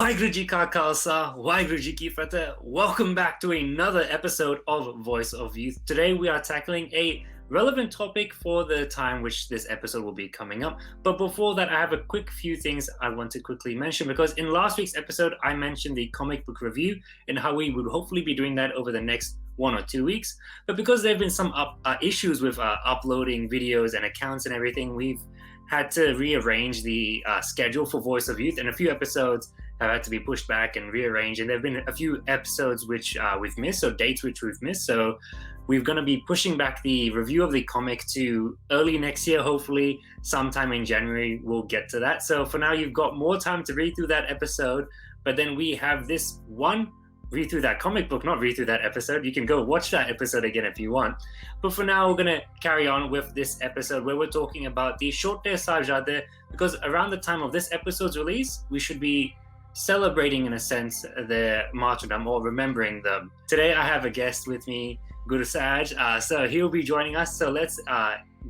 Waheguru Ji Ka Khalsa, Waheguru Ji Ki Fateh. Welcome back to another episode of Voice of Youth. Today we are tackling a relevant topic for the time which this episode will be coming up. But before that, I have a quick few things I want to quickly mention, because in last week's episode, I mentioned the comic book review and how we would hopefully be doing that over the next 1 or 2 weeks. But because there have been some issues with uploading videos and accounts and everything, we've had to rearrange the schedule for Voice of Youth, and a few episodes have had to be pushed back and rearranged. And there have been a few episodes which we've missed, so dates which we've missed. So we're going to be pushing back the review of the comic to early next year, hopefully sometime in January we'll get to that. So for now, you've got more time to read through that episode, but then we have this one, read through that comic book, not read through that episode. You can go watch that episode again if you want. But for now, we're going to carry on with this episode where we're talking about the Chote Sahibzade, because around the time of this episode's release, we should be celebrating, in a sense, their martyrdom or remembering them. Today, I have a guest with me, Guru Saj. So he'll be joining us. So let's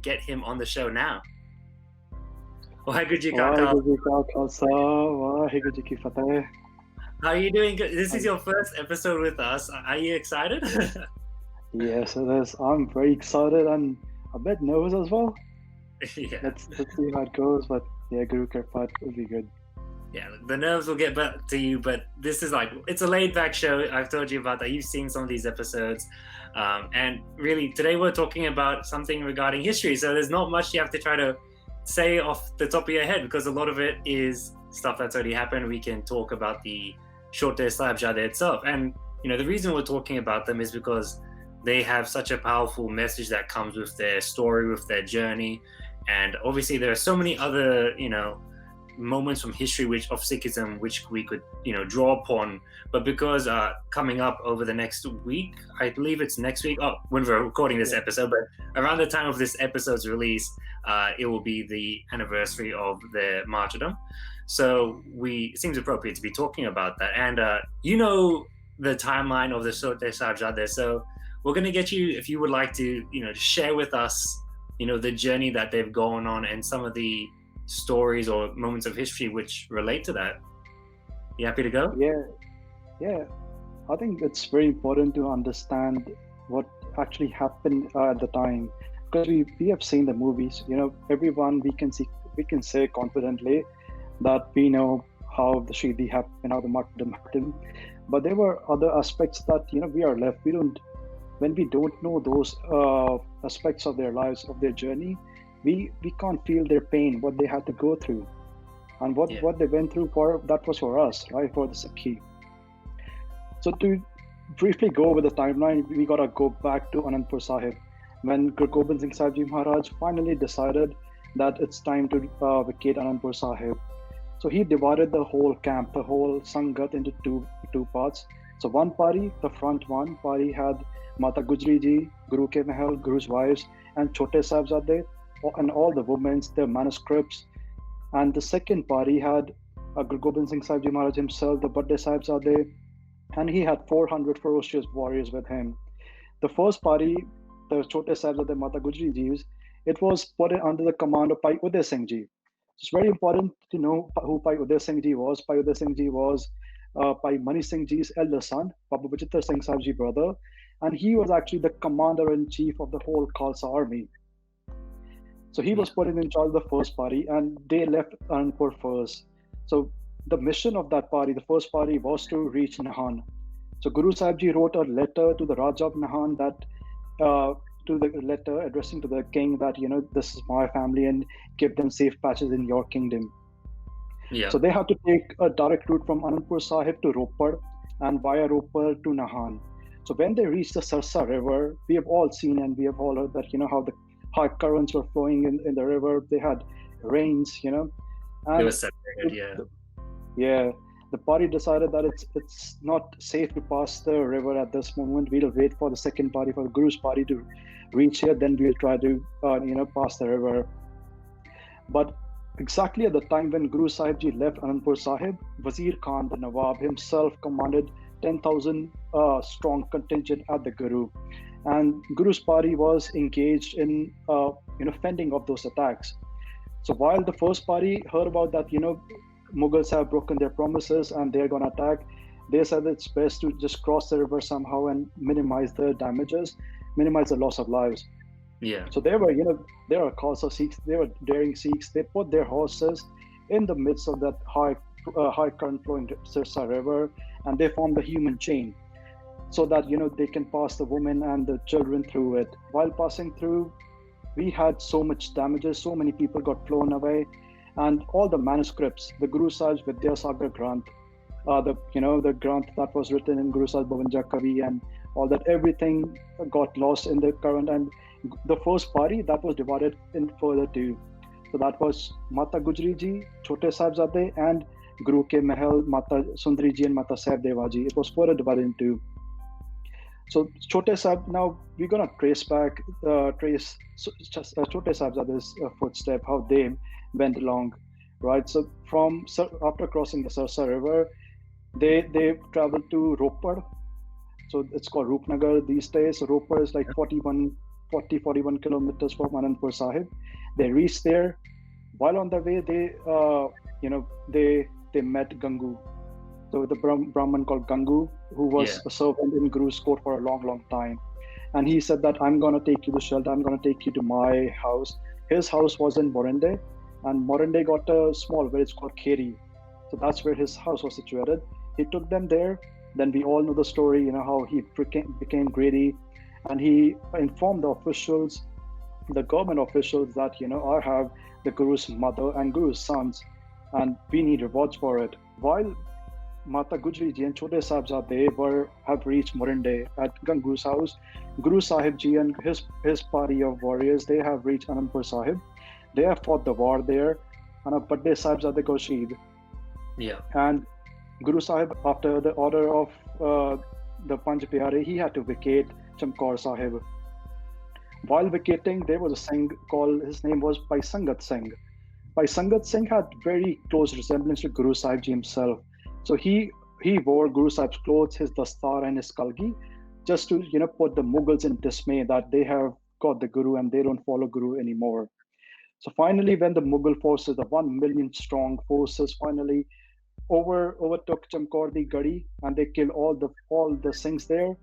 get him on the show now. Waheguru Ji Ka Khalsa, Waheguru Ji Ki Fateh. How are you doing? This is your first episode with us. Are you excited? Yes, it is. I'm very excited and a bit nervous as well. Yeah. Let's see how it goes. But yeah, Guru Kirpat will be good. Yeah, the nerves will get back to you, but this is it's a laid-back show. I've told you about that. You've seen some of these episodes. And really, today we're talking about something regarding history. So there's not much you have to try to say off the top of your head, because a lot of it is stuff that's already happened. We can talk about the Chote Sahibzade itself. And, the reason we're talking about them is because they have such a powerful message that comes with their story, with their journey. And obviously there are so many other, moments from history of Sikhism which we could draw upon, but because coming up over the next week, I believe it's next week, when we're recording this episode, but around the time of this episode's release, it will be the anniversary of their martyrdom. So it seems appropriate to be talking about that. And the timeline of the Chote Sahibzade, so we're going to get you, if you would like to share with us the journey that they've gone on and some of the stories or moments of history which relate to that. You happy to go? Yeah. I think it's very important to understand what actually happened at the time, because we have seen the movies. Everyone we can say confidently that we know how the Shahidi happened, how the martyrdom happened, but there were other aspects that we are left. When we don't know those aspects of their lives, of their journey, we can't feel their pain, what they had to go through, and what they went through that was for us, right, for the Sikhi. So to briefly go over the timeline, we gotta go back to Anandpur Sahib, when Guru Gobind Singh Sahib Ji Maharaj finally decided that it's time to vacate Anandpur Sahib. So he divided the whole camp, the whole Sangat, into two parts. So one party, the front one party, had Mata Gujri Ji, Guru Ke Mahal, Guru's wives, and Chote Sahibzade, and all the women, their manuscripts. And the second party had Guru Gobind Singh Sahib Ji Maharaj himself, the Badde Sahibzade, and he had 400 ferocious warriors with him. The first party, the Chote Sahibzade Mata Gujri Ji's, it was put under the command of Bhai Uday Singh Ji. It's very important to know who Bhai Uday Singh Ji was. Bhai Uday Singh Ji was Bhai Mani Singh Ji's elder son, Baba Bachittar Singh Sahib Ji brother, and he was actually the commander-in-chief of the whole Khalsa army. So he was put in charge of the first party, and they left Anandpur first. So the mission of that party, the first party, was to reach Nahan. So Guru Sahib Ji wrote a letter to the Raja of Nahan, to the letter addressing to the king that this is my family and give them safe passage in your kingdom. Yeah. So they had to take a direct route from Anandpur Sahib to Ropar, and via Ropar to Nahan. So when they reached the Sarsa River, we have all seen and we have all heard that how the high currents were flowing in the river. They had rains, and it was separated. The party decided that it's not safe to pass the river at this moment. We'll wait for the second party, for the Guru's party, to reach here. Then we'll try to pass the river. But exactly at the time when Guru Sahib Ji left Anandpur Sahib, Wazir Khan, the Nawab himself, commanded 10,000 strong contingent at the Guru, and Guru's party was engaged in fending off those attacks. So while the first party heard about that Mughals have broken their promises and they're going to attack, they said it's best to just cross the river somehow and minimize the damages, minimize the loss of lives. Yeah. So they were, they were Khalsa Sikhs, they were daring Sikhs. They put their horses in the midst of that high current flowing Sirsa River, and they formed a human chain so that, they can pass the women and the children through it. While passing through, we had so much damages, so many people got flown away, and all the manuscripts, the Guru Sahib's Vidyasagar Granth, the Granth that was written in Guru Sahib Bhavanja Kavi and all that, everything got lost in the current. And the first party that was divided in further two. So that was Mata Gujri Ji, Chote Sahibzade, and Guru Ke Mahal, Mata Sundari Ji and Mata Sahib Deva Ji. It was further divided in two. So Chote Sahib, now we're gonna trace Chote Sahibzade's footstep, how they went along, right? So after crossing the Sarsa River, they traveled to Ropar. So it's called Rupnagar these days. So Ropar is like 41 kilometers from Anandpur Sahib. They reached there. While on the way, they met Gangu. So the Brahman called Gangu, who was a servant in Guru's court for a long time. And he said that I'm going to take you to shelter. I'm going to take you to my house. His house was in Morinde, and Morinde got a small village called Kheri. So that's where his house was situated. He took them there. Then we all know the story, how he became greedy. And he informed the officials, the government officials, that, I have the Guru's mother and Guru's sons, and we need rewards for it. While Mata Gujri Ji and Chote Sahibzade have reached Morinde at Gangu's house, Guru Sahib Ji and his party of warriors, they have reached Anandpur Sahib. They have fought the war there, and Badde Sahibzade ko shaheed. Yeah. And Guru Sahib, after the order of the Panj Pyare, he had to vacate Chamkaur Sahib. While vacating, there was a Singh called, his name was Bhai Sangat Singh. Bhai Sangat Singh had very close resemblance to Guru Sahib Ji himself. So he wore Guru Sahib's clothes, his dastar and his kalgi, just to put the Mughals in dismay that they have got the Guru and they don't follow Guru anymore. So finally, when the Mughal forces, the 1 million strong forces, finally overtook Chamkaur di Gadi and they killed all the Singhs there,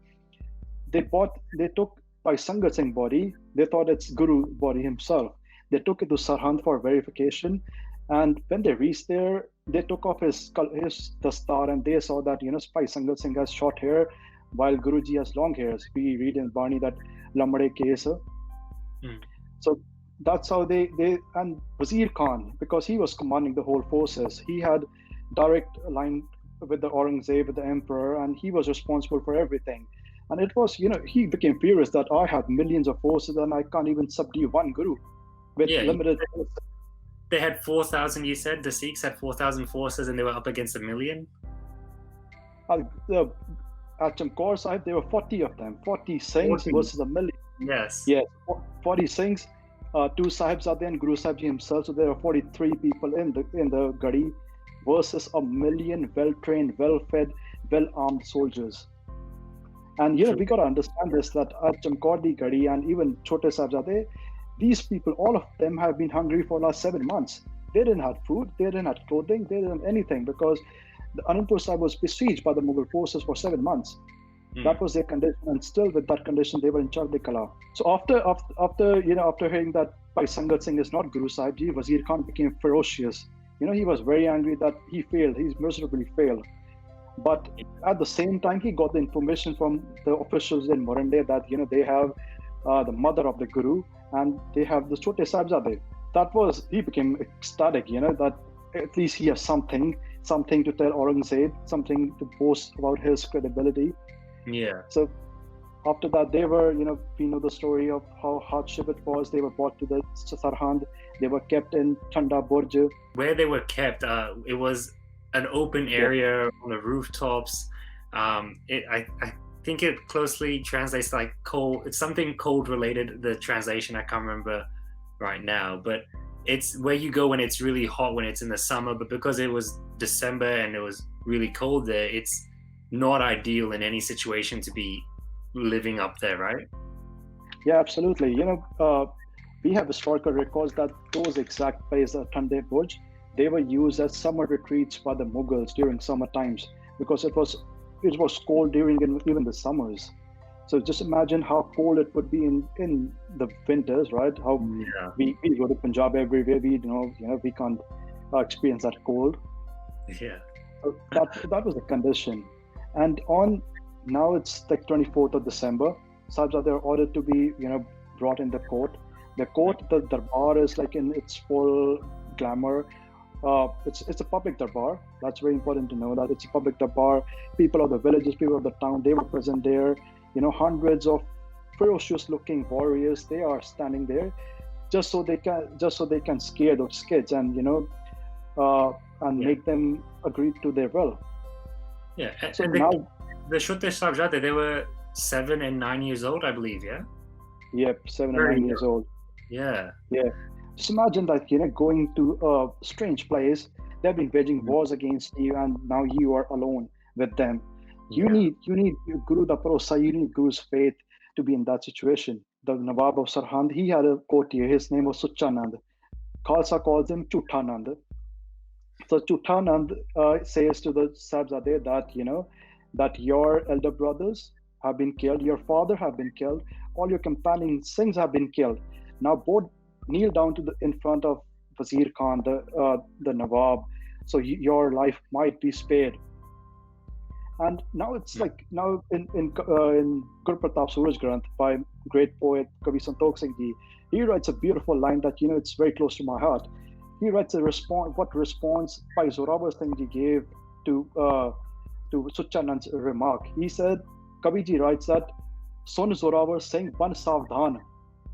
they took Bhai Sangat Singh body. They thought it's Guru body himself. They took it to Sarhand for verification, and when they reached there, they took off his dastar and they saw that Bhai Sangat Singh has short hair while Guruji has long hairs. We read in Bani that Lamade case. So that's how they and Wazir Khan, because he was commanding the whole forces, he had direct line with the Aurangzeb, with the emperor, and he was responsible for everything. And it was, he became furious that I have millions of forces and I can't even subdue one Guru with limited forces. They had 4,000, you said? The Sikhs had 4,000 forces and they were up against 1 million? At Chamkaur Sahib, there were 40 of them. 40 Singhs versus 1 million. Yes. Yes, 40 Singhs, 2 Sahibzade and Guru Sahib Ji himself. So there were 43 people in the Gadi versus 1 million well-trained, well-fed, well-armed soldiers. And we got to understand this, that at Chamkaur di Gadi and even Chote Sahibzade, these people, all of them have been hungry for the last 7 months. They didn't have food, they didn't have clothing, they didn't have anything, because the Anandpur Sahib was besieged by the Mughal forces for 7 months. That was their condition, and still with that condition, they were in Chardi Kala. So after hearing that Bhai Sangat Singh is not Guru Sahib Ji, Wazir Khan became ferocious. He was very angry that he failed. He's miserably failed. But at the same time, he got the information from the officials in Morinde that they have the mother of the Guru and they have the Chote Sahibzade. He became ecstatic, that at least he has something to tell Aurangzeb, something to boast about his credibility. Yeah. So after that, they were, we know the story of how hardship it was. They were brought to the Sarhand. They were kept in Thanda Burj. Where they were kept, it was an open area on the rooftops. I think it closely translates like cold. It's something cold related. The translation I can't remember right now, but it's where you go when it's really hot, when it's in the summer. But because it was December and it was really cold there, it's not ideal in any situation to be living up there, right? Yeah, absolutely. We have historical records that those exact places, Thande Burj, they were used as summer retreats by the Mughals during summer times because it was cold during even the summers. So just imagine how cold it would be in the winters, right? How Yeah. we go to Punjab everywhere. We can't experience that cold. Yeah. So that was the condition. And on now it's like 24th of December. Sahibzade are ordered to be brought in the court. The court, the darbar is like in its full glamour. It's a public darbar. That's very important to know that it's a public darbar. People of the villages, people of the town, they were present there. Hundreds of ferocious looking warriors, they are standing there just so they can scare those kids and Yeah. make them agree to their will. Yeah. So And now, the Chote Sahibzade, they were 7 and 9 years old, I believe. Yeah. yep, 7 and Very 9 years young. old. Yeah. Yeah. Just imagine that, going to a strange place. They've been waging wars against you, and now you are alone with them. You Yeah. need you need Guru da Bharosa, you need Guru's faith to be in that situation. The Nawab of Sarhand, he had a courtier. His name was Suchanand. Khalsa calls him Chuthanand. So Chuthanand says to the Sahibzade that that your elder brothers have been killed, your father have been killed, all your companion Singhs have been killed. Now both kneel down in front of Wazir Khan, the Nawab, so your life might be spared. And now it's Mm. like now in Guru Pratap Suraj Granth by great poet Kavi Santokh Singh ji, he writes a beautiful line that it's very close to my heart. He writes what response Bhai Zorawar Singh ji gave to Suchanand's remark. He said, Kabiji writes that Sun Zorawar Singh ban savdhan,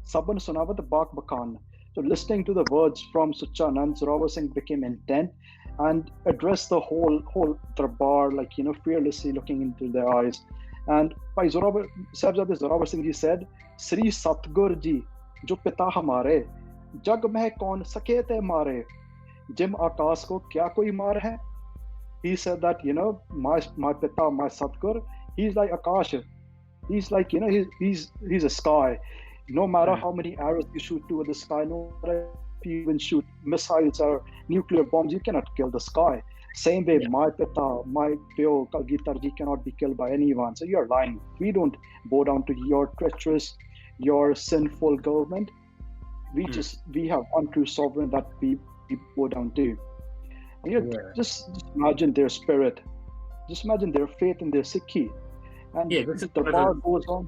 saban sunavat bak bakan. So listening to the words from Suchanand, Zorawar Singh became intent and addressed the whole darbar, like fearlessly looking into their eyes. And by Sahibzade Zorawar Singh ji said, Sri Satgur ji, jo pita hamare, जग में कौन सके ते मारे gym आकाश को क्या कोई मार है. He said that my pita, my Satgur, he's like Akash. He's like he's a sky. No matter Mm. how many arrows you shoot toward the sky, no matter if you even shoot missiles or nuclear bombs, you cannot kill the sky. Same way, Yeah. my pita, my Pyo Kalgitarji cannot be killed by anyone. So you're lying. We don't bow down to your treacherous, your sinful government. Mm. We have one true sovereign that we bow down to. And Yeah. just imagine their spirit. Just imagine their faith in their Sikhi. And Yeah. This is the one of bar those. goes on.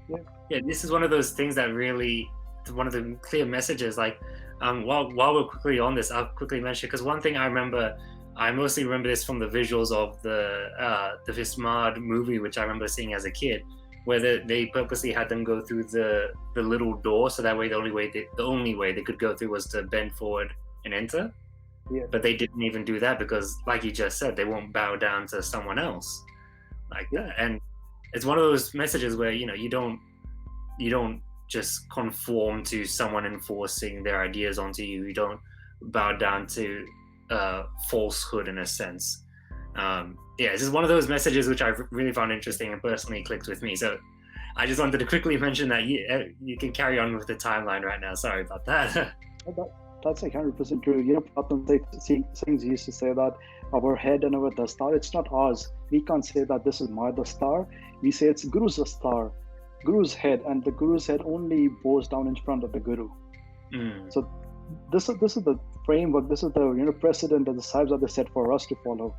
Yeah. This is one of those things that really, one of the clear messages. Like, while we're quickly on this, I'll quickly mention because one thing I mostly remember this from the visuals of the Vismad movie, which I remember seeing as a kid, where they purposely had them go through the little door, so that way the only way they could go through was to bend forward and enter. Yeah. But they didn't even do that because, like you just said, they won't bow down to someone else like Yeah. that. And it's one of those messages where you don't just conform to someone enforcing their ideas onto you. You don't bow down to falsehood in a sense. Yeah, it's just one of those messages which I really found interesting and personally clicked with me. So I just wanted to quickly mention that you can carry on with the timeline right now. Sorry about that. That's like 100% true. Patan Singh used to say that our head and our dastar, it's not ours. We can't say that this is my dastar. We say it's Guru's dastar, Guru's head, and the Guru's head only bows down in front of the Guru. Mm. So this is the framework. This is the precedent that the Sahibzade set for us to follow.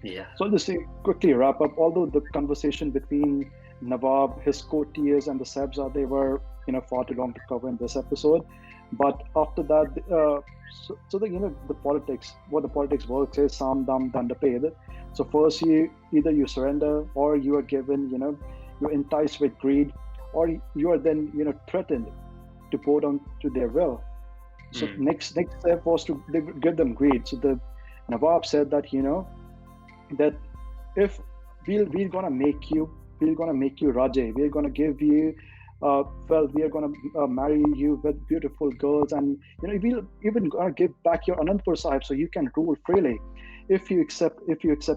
Yeah. So I'll just quickly wrap up. Although the conversation between Nawab, his courtiers, and the Sahibzade were far too long to cover in this episode, but after that, the politics, what the politics works is Sam Dam Dandaped. So first either you surrender or you are given you're enticed with greed, or you are then threatened to bow down to their will. So next step was to give them greed. So the Nawab said that that if we're gonna make you Raje, we're gonna give you we are gonna marry you with beautiful girls, and we'll even gonna give back your Anandpur Sahib so you can rule freely if you accept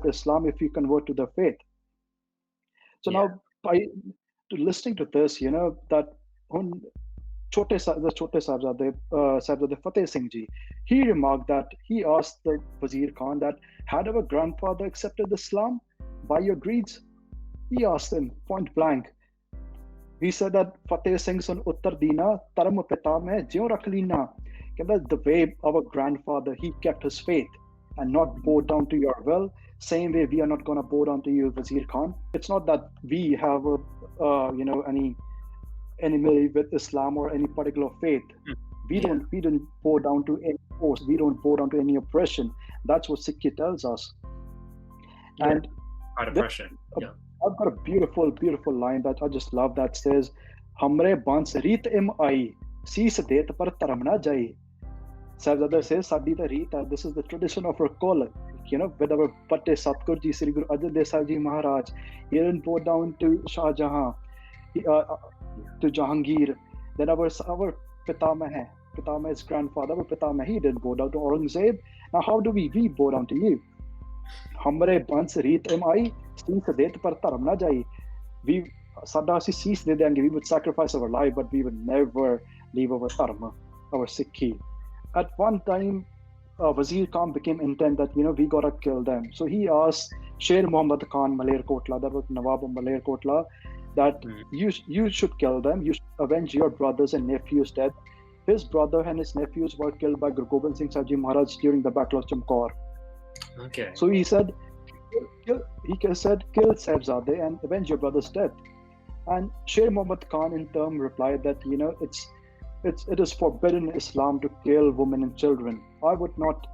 Islam, if you convert to the faith. So now by listening to this, that the Chote Sahibzade Fateh Singh Ji, he remarked that he asked the Wazir Khan that had our grandfather accepted Islam by your greeds? He asked him point blank. He said that Fateh Singh sun uttar dina taram pita mein jyo rakh leena. The way our grandfather, he kept his faith and not bow down to your will, same way we are not going to bow down to you, Wazir Khan. It's not that we have any enemy with Islam or any particular faith. We don't bow down to any force. We don't bow down to any oppression. That's what Sikhi tells us. And oppression. I've got a beautiful, beautiful line that I just love that says, "Hamre bans reet im ai, sees det par taram na jai." Sahibzada says, "Sadi the reet, this is the tradition of our kul." With our Patte Satgur Ji, Sri Guru Arjan Dev Sahib Ji Maharaj, he didn't bow down to Shah Jahan, to Jahangir. Then our Pitamah, Pitamah's grandfather, our Pitamah, he didn't bow down to Aurangzeb. Now, how do we bow down to you? Hamre bans reet im ai, sees det par taram na jai. Sada si sees de denge, we would sacrifice our life, but we would never leave our dharma, our Sikhi. At one time, Wazir Khan became intent that we gotta kill them. So he asked Sher Muhammad Khan Malerkotla, that was Nawab of Malerkotla, that you should kill them. You should avenge your brothers and nephews' death. His brother and his nephews were killed by Guru Gobind Singh Sahib Ji Maharaj during the Battle of Chamkaur. Okay. So he said, kill Sahibzade and avenge your brother's death. And Sher Muhammad Khan in turn replied that it is forbidden in Islam to kill women and children. I would not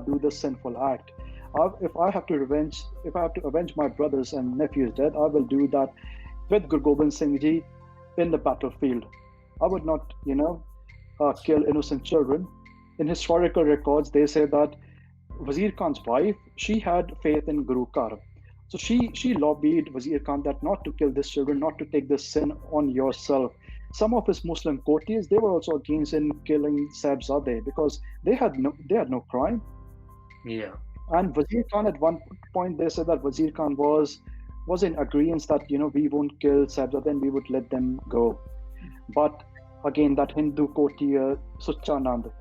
do this sinful act. If I have to avenge my brothers and nephews' death, I will do that with Guru Gobind Singh Ji in the battlefield. I would not, kill innocent children. In historical records, they say that Wazir Khan's wife, she had faith in Guru Kar. So she lobbied Wazir Khan that not to kill these children, not to take this sin on yourself. Some of his Muslim courtiers, they were also against in killing Sahibzade because they had no crime. Yeah. And Wazir Khan, at one point, they said that Wazir Khan was in agreement that we won't kill Sahibzade and we would let them go. But again, that Hindu courtier Suchanand,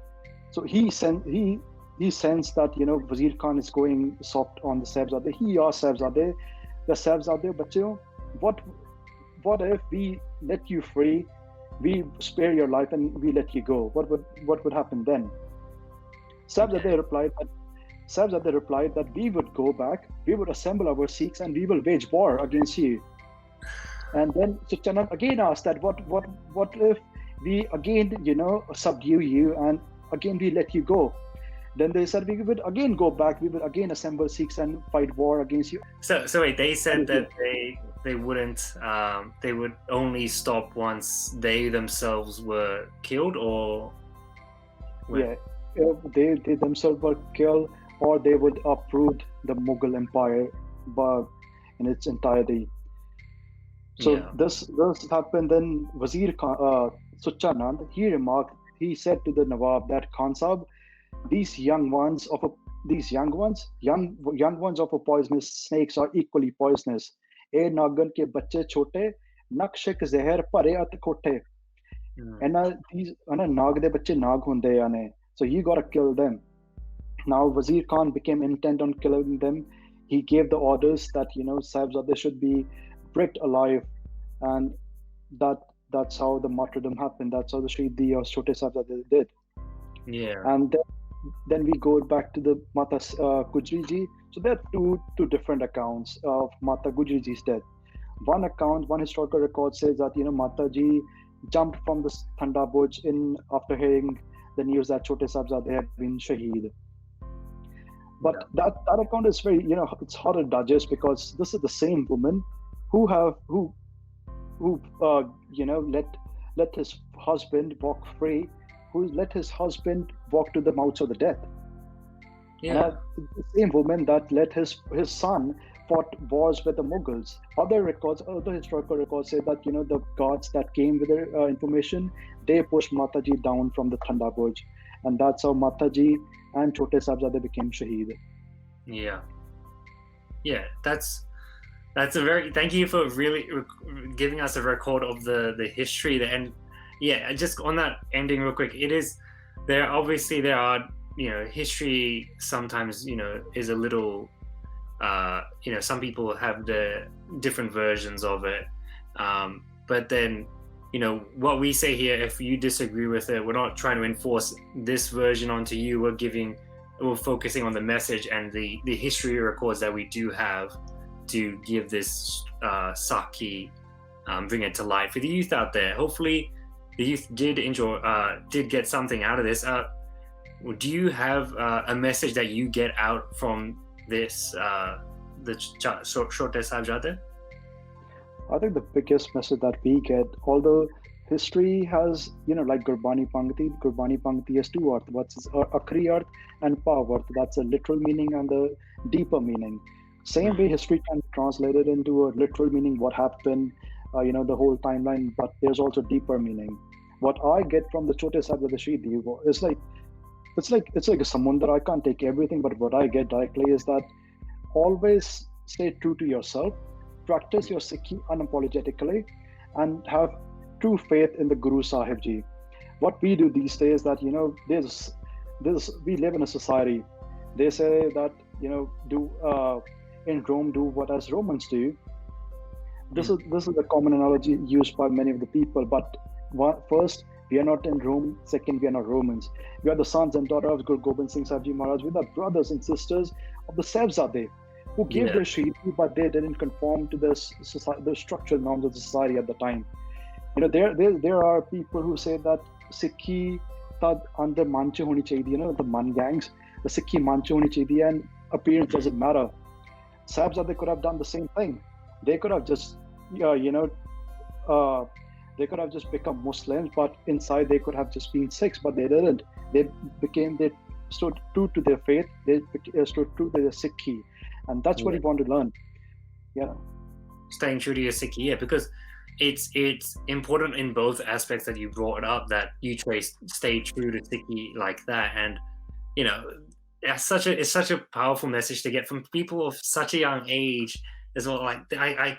so he sensed that Wazir Khan is going soft on the Sahibzade. He asked Sahibzade, the Sahibzade, bacheo, what if we let you free, we spare your life and we let you go? What would happen then? Sahibzade replied that we would go back, we would assemble our Sikhs and we will wage war against you. And then Suchanand again asked that what if we again subdue you and again we let you go? Then they said we would again go back, we would again assemble Sikhs and fight war against you. So wait, they said that they wouldn't, they would only stop once they themselves were killed, or? Yeah, they themselves were killed, or they would uproot the Mughal Empire in its entirety. So this happened. Then Wazir Khan, Suchanand, he said to the Nawab that Khan Sahib, these young ones of a poisonous snakes are equally poisonous. E nagan ke bacche chote, nakshik zehar pare at khote. And these nag de bacche nag hunde ane. So you gotta kill them. Now Wazir Khan became intent on killing them. He gave the orders that Sahibzade should be bricked alive, and that's how the martyrdom happened. That's how the Shahidi of Chote Sahibzade did. Yeah. And then we go back to the Mata Gujri Ji. So there are two different accounts of Mata Gujri Ji's death. One historical record says that Mata Ji jumped from the Thanda Buj after hearing the news that Chote Sahibzade had been shaheed. But that account is very it's hard to digest because this is the same woman who let his husband walk free, who let his husband walk to the mouths of the death. Yeah. And the same woman that let his son fought wars with the Mughals. Other historical records say that the guards that came with the information, they pushed Mataji down from the Thanda Buj, and that's how Mataji and Chote Sahibzade became shaheed. Yeah, that's a very, thank you for really giving us a record of the history there. And yeah, just on that ending real quick, it is there obviously there are, history sometimes, is a little some people have the different versions of it, but then what we say here, if you disagree with it, we're not trying to enforce this version onto you. We're focusing on the message and the history records that we do have to give this sake, bring it to light for the youth out there. Hopefully the youth did enjoy, did get something out of this. Do you have a message that you get out from this, the Chote Sahibzade? I think the biggest message that we get, although history has, like Gurbani Pangti has two arth. What's Akri arth and Pav arth. That's a literal meaning and the deeper meaning. Same way history can be translated into a literal meaning, what happened, the whole timeline, but there's also deeper meaning. What I get from the Chote Sahibzade Shahid is like, it's like a samundar. I can't take everything, but what I get directly is that always stay true to yourself, practice your Sikhi unapologetically, and have true faith in the Guru Sahib Ji. What we do these days that, we live in a society. They say that, in Rome, do what as Romans do. This is a common analogy used by many of the people. But first, we are not in Rome. Second, we are not Romans. We are the sons and daughters of Guru Gobind Singh Sahib Ji Maharaj. We are brothers and sisters of the Sahibzade, who gave their Shahidi, but they didn't conform to the structural norms of the society at the time. There are people who say that Sikhi tad under manche honi chahiye, the man gangs, the Sikhi manche honi chahiye, and appearance doesn't matter. Sahibzade could have done the same thing. They could have just, they could have just become Muslims, but inside they could have just been Sikhs, but they didn't. They stood true to their faith. They stood true to their Sikhi, and that's what we want to learn. Yeah, staying true to your Sikhi, because it's important in both aspects that you brought up, that you stay true to Sikhi like that, and it's such a powerful message to get from people of such a young age as well. Like I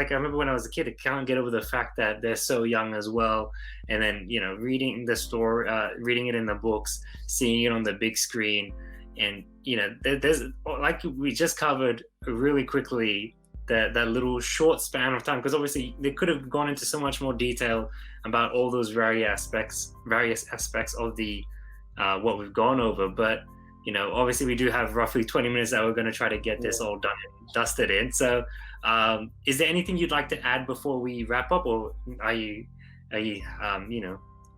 remember when I was a kid, I can't get over the fact that they're so young as well, and then reading the story, reading it in the books, seeing it on the big screen, and there's, like we just covered really quickly, that little short span of time, because obviously they could have gone into so much more detail about all those various aspects of the what we've gone over, but obviously we do have roughly 20 minutes that we're going to try to get this all done and dusted in. So is there anything you'd like to add before we wrap up, or are you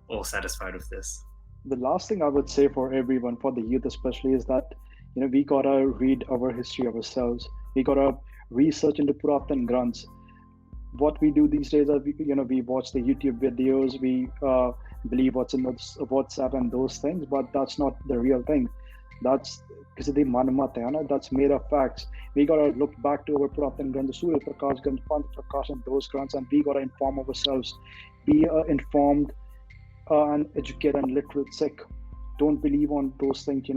all satisfied with this? The last thing I would say for everyone, for the youth especially, is that we gotta read our history ourselves. We gotta research into Puratan Granths. What we do these days is we watch the YouTube videos, we believe what's in WhatsApp and those things, but that's not the real thing. That's that's made of facts. We gotta look back to our Puratan Granth, Surya Prakash Granth, Panth Prakash, and those Granths, and we gotta inform ourselves. Be informed and educated and literate Sikh. Don't believe on those things.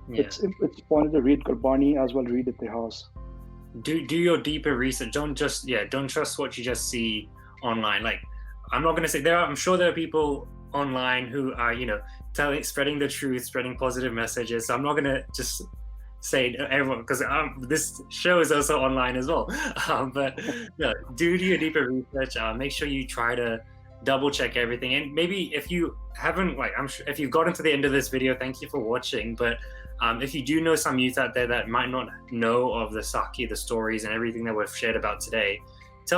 It's important to read Gurbani as well, read Itihas. Do your deeper research. Don't trust what you just see online. Like, I'm not going to say I'm sure there are people online who are spreading the truth, spreading positive messages. So I'm not going to just say everyone, because this show is also online as well. But do your deeper research. Make sure you try to double check everything, and maybe if you haven't, I'm sure if you've gotten to the end of this video, thank you for watching, but if you do know some youth out there that might not know of the Saki, the stories and everything that we've shared about today,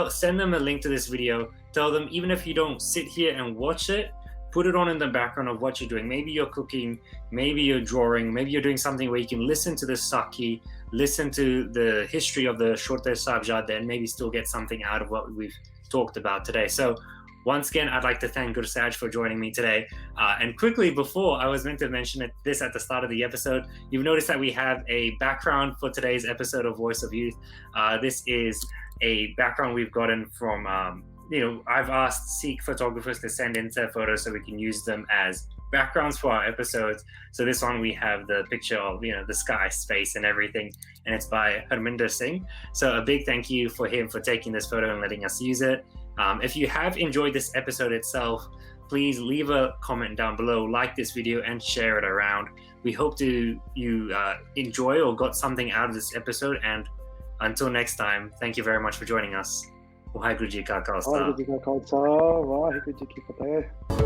send them a link to this video. Tell them, even if you don't sit here and watch it, put it on in the background of what you're doing. Maybe you're cooking, maybe you're drawing, maybe you're doing something where you can listen to the Saki, listen to the history of the Chote Sahibzade, and maybe still get something out of what we've talked about today. So once again, I'd like to thank Guru Saj for joining me today. And quickly, before I was meant to mention this at the start of the episode, you've noticed that we have a background for today's episode of Voice of Youth. This is a background we've gotten from, I've asked Sikh photographers to send in their photos so we can use them as backgrounds for our episodes. So this one, we have the picture of, the sky, space and everything, and it's by Harminder Singh. So a big thank you for him for taking this photo and letting us use it. If you have enjoyed this episode itself, please leave a comment down below, like this video, and share it around. We hope you enjoy or got something out of this episode. And until next time, thank you very much for joining us. Waheguru ji ਕਾ ਖਾਲਸਾ ਵਾਹਿਗੁਰੂ ਜੀ ਕਾ ਖਾਲਸਾ ਵਾਹਿਗੁਰੂ ਜੀ ਕੀ ਫਤਿਹ